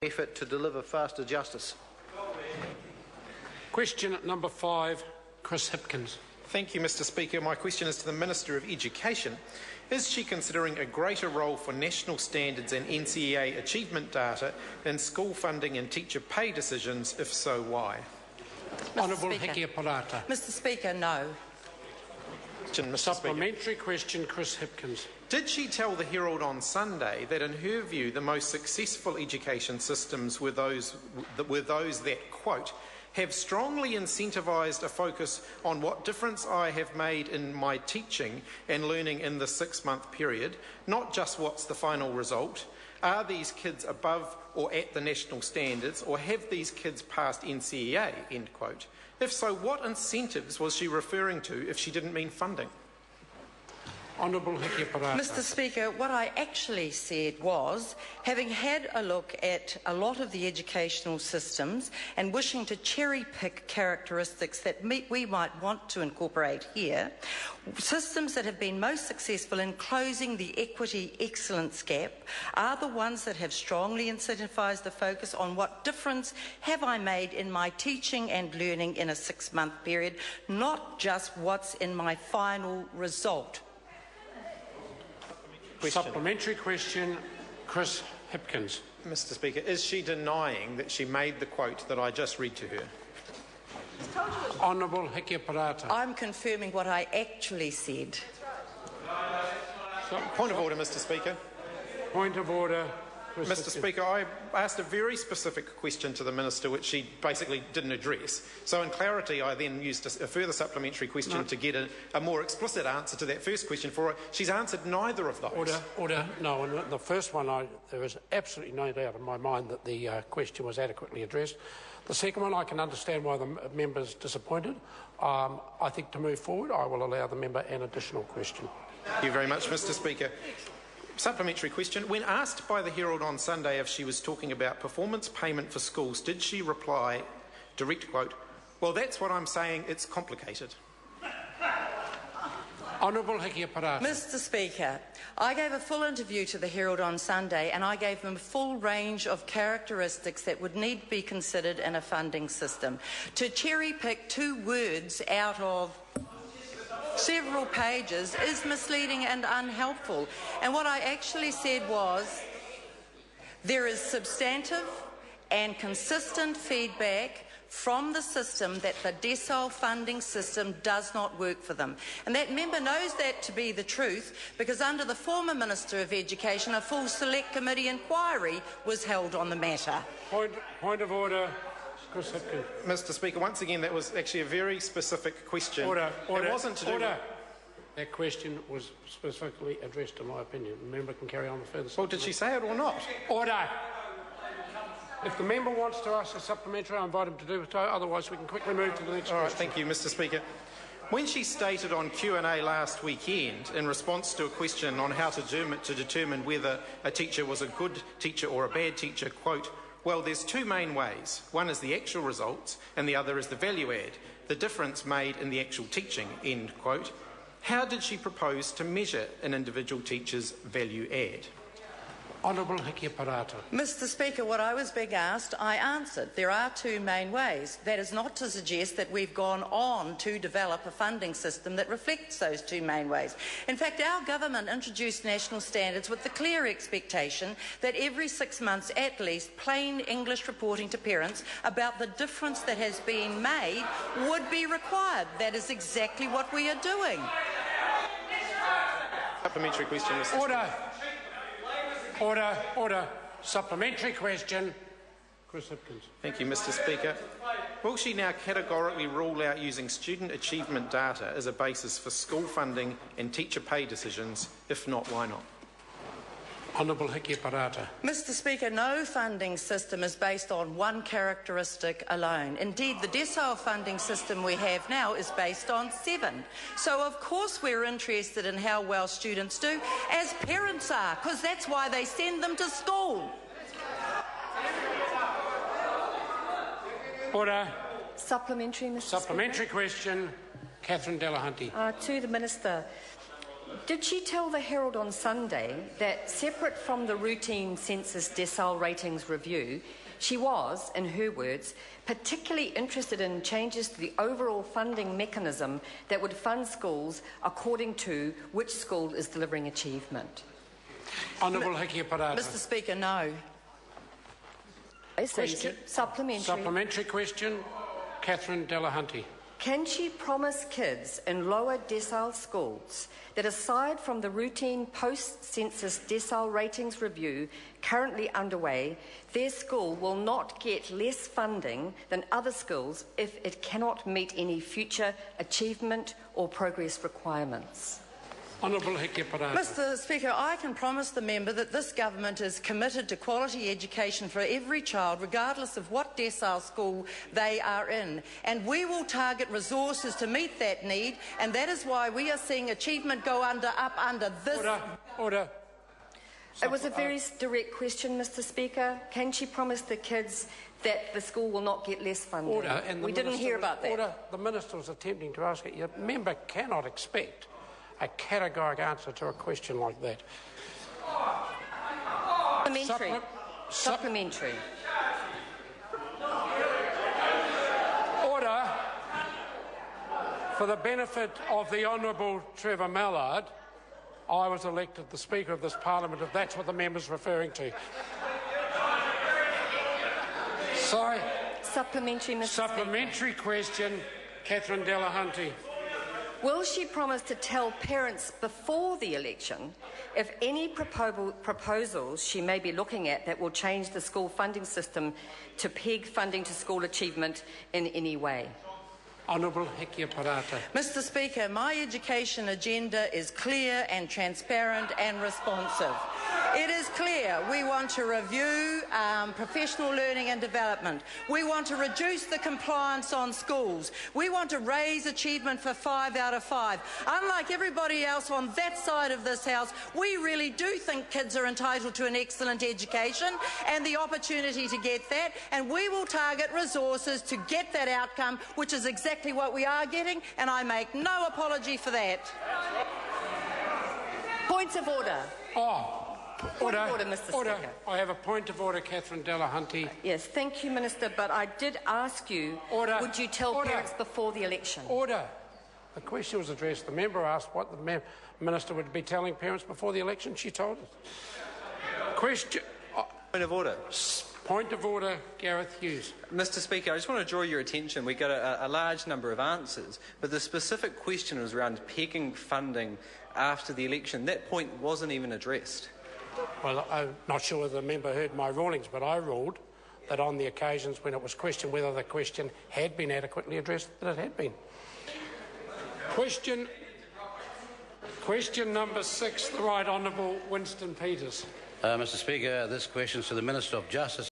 effort to deliver faster justice. Question number 5, Chris Hipkins. Thank you, Mr. Speaker. My question is to the Minister of Education. Is she considering a greater role for national standards and NCEA achievement data in school funding and teacher pay decisions? If so, why? Honourable Hiki Parata. Mr. Speaker, no. Supplementary question, Chris Hipkins. Did she tell the Herald on Sunday that in her view the most successful education systems were those that, quote, have strongly incentivised a focus on what difference I have made in my teaching and learning in the 6-month period, not just what's the final result? Are these kids above or at the national standards, or have these kids passed NCEA, end quote? If so, what incentives was she referring to if she didn't mean funding? Honourable Hiki Parata. Mr. Speaker, what I actually said was, having had a look at a lot of the educational systems and wishing to cherry-pick characteristics that we might want to incorporate here, systems that have been most successful in closing the equity excellence gap are the ones that have strongly incentivised the focus on what difference have I made in my teaching and learning in a 6-month period, not just what's in my final result. Supplementary question, Chris Hipkins. Mr. Speaker, is she denying that she made the quote that I just read to her? Honourable Hiki Parata. I'm confirming what I actually said. Point of order, Mr. Speaker. Point of order. Mr. Speaker, I asked a very specific question to the Minister which she basically didn't address. So in clarity, I then used a further supplementary question to get a more explicit answer to that first question for her. She's answered neither of those. Order. No, and the first one, there is absolutely no doubt in my mind that the question was adequately addressed. The second one, I can understand why the member's disappointed. I think to move forward, I will allow the member an additional question. Thank you very much, Mr. Speaker. Supplementary question. When asked by the Herald on Sunday if she was talking about performance payment for schools, did she reply, direct quote, well, that's what I'm saying, it's complicated? Honourable Hiki Parata. Mr. Speaker, I gave a full interview to the Herald on Sunday and I gave them a full range of characteristics that would need to be considered in a funding system. To cherry-pick 2 words out of several pages is misleading and unhelpful. And what I actually said was, there is substantive and consistent feedback from the system that the decile funding system does not work for them. And that member knows that to be the truth because under the former Minister of Education, a full select committee inquiry was held on the matter. Point of order. Mr. Speaker, once again, that was actually a very specific question. Order. It wasn't to do with... That question was specifically addressed, in my opinion. The member can carry on with further. Well, did she say it or not? Order. If the member wants to ask a supplementary, I invite him to do so. Otherwise, we can quickly move to the next question. All right, thank you, Mr. Speaker. When she stated on Q&A last weekend, in response to a question on how to determine whether a teacher was a good teacher or a bad teacher, quote, well, there's 2 main ways. One is the actual results and the other is the value add, the difference made in the actual teaching, end quote. How did she propose to measure an individual teacher's value add? Honourable Hiki Parata. Mr. Speaker, what I was being asked, I answered. There are 2 main ways. That is not to suggest that we've gone on to develop a funding system that reflects those 2 main ways. In fact, our government introduced national standards with the clear expectation that every 6 months at least plain English reporting to parents about the difference that has been made would be required. That is exactly what we are doing. Supplementary question, Mr. Order. Order. Supplementary question. Chris Hipkins. Thank you, Mr. Speaker. Will she now categorically rule out using student achievement data as a basis for school funding and teacher pay decisions? If not, why not? Honourable Hiki Parata. Mr. Speaker, no funding system is based on one characteristic alone. Indeed, the decile funding system we have now is based on 7. So, of course, we're interested in how well students do, as parents are, because that's why they send them to school. Order. Supplementary, Mr. Supplementary question, Catherine Delahunty. To the Minister. Did she tell the Herald on Sunday that, separate from the routine census decile ratings review, she was, in her words, particularly interested in changes to the overall funding mechanism that would fund schools according to which school is delivering achievement? Honourable Hipkins. Mr. Speaker, no. Question. Supplementary question. Catherine Delahunty. Can she promise kids in lower decile schools that, aside from the routine post-census decile ratings review currently underway, their school will not get less funding than other schools if it cannot meet any future achievement or progress requirements? Honourable Hipkins. Mr. Speaker, I can promise the member that this government is committed to quality education for every child, regardless of what decile school they are in. And we will target resources to meet that need, and that is why we are seeing achievement go up under this... Order. It was a very direct question, Mr. Speaker. Can she promise the kids that the school will not get less funding? Order. We didn't hear about that. Order. The Minister was attempting to ask it. Your member cannot expect a categoric answer to a question like that. Supplementary. Order. For the benefit of the Honourable Trevor Mallard, I was elected the Speaker of this Parliament, if that's what the member's referring to. Sorry. Supplementary, Mr. Supplementary Speaker. question, Catherine Delahunty. Will she promise to tell parents before the election if any proposals she may be looking at that will change the school funding system to peg funding to school achievement in any way? Honourable Hipkins. Mr. Speaker, my education agenda is clear and transparent and responsive. It is clear we want to review professional learning and development. We want to reduce the compliance on schools. We want to raise achievement for 5 out of 5. Unlike everybody else on that side of this House, we really do think kids are entitled to an excellent education and the opportunity to get that, and we will target resources to get that outcome, which is exactly what we are getting, and I make no apology for that. Points of order. Order, Mr. Speaker. I have a point of order, Catherine Delahunty. Yes, thank you, Minister, but I did ask you, would you tell parents before the election? Order. The question was addressed. The member asked what the Minister would be telling parents before the election. She told us. Question. Point of order. Point of order, Gareth Hughes. Mr. Speaker, I just want to draw your attention. We got a large number of answers, but the specific question was around pegging funding after the election. That point wasn't even addressed. Well, I'm not sure whether the member heard my rulings, but I ruled that on the occasions when it was questioned whether the question had been adequately addressed, that it had been. Question number 6, the Right Honourable Winston Peters. Mr. Speaker, this question is to the Minister of Justice.